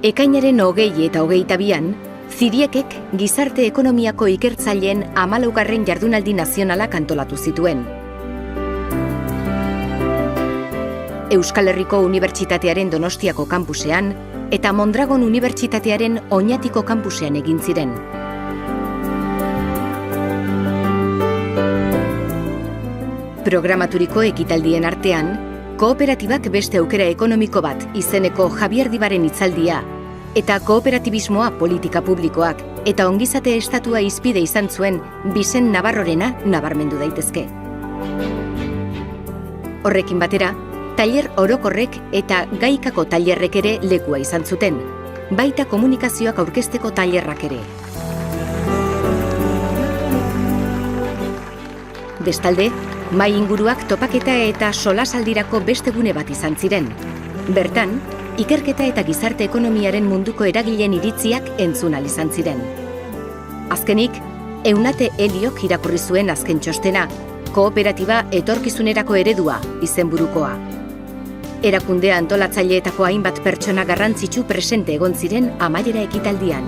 Ekainaren 20 eta 22an, Ziriekek gizarte ekonomiako ikertzaileen 14. jardunaldi nazionalak antolatu zituen. Euskal Herriko Unibertsitatearen Donostiako kampusean eta Mondragon Unibertsitatearen Oñatiko kampusean egin ziren. Programaturiko ekitaldien artean, Kooperatibak beste aukera ekonomiko bat izeneko Javier Dibaren hitzaldia eta kooperatibismoa politika publikoak eta ongizate estatua hizpide izan zuen Bixen Navarrorena nabarmendu daitezke. Horrekin batera, tailer orokorrek eta gaikako tailerrek ere lekua izan zuten, baita komunikazioak aurkezteko tailerrak ere. Bestalde, mahai inguruak topaketa eta solasaldirako beste gune bat izan ziren. Bertan, ikerketa eta gizarte ekonomiaren munduko eragileen iritziak entzun ahal izan ziren. Azkenik, Eunate Eliok irakurri zuen azken txostena, Kooperatiba etorkizunerako eredua izenburukoa. Erakunde antolatzaileetako hainbat pertsona garrantzitsu presente egon ziren amaiera ekitaldian.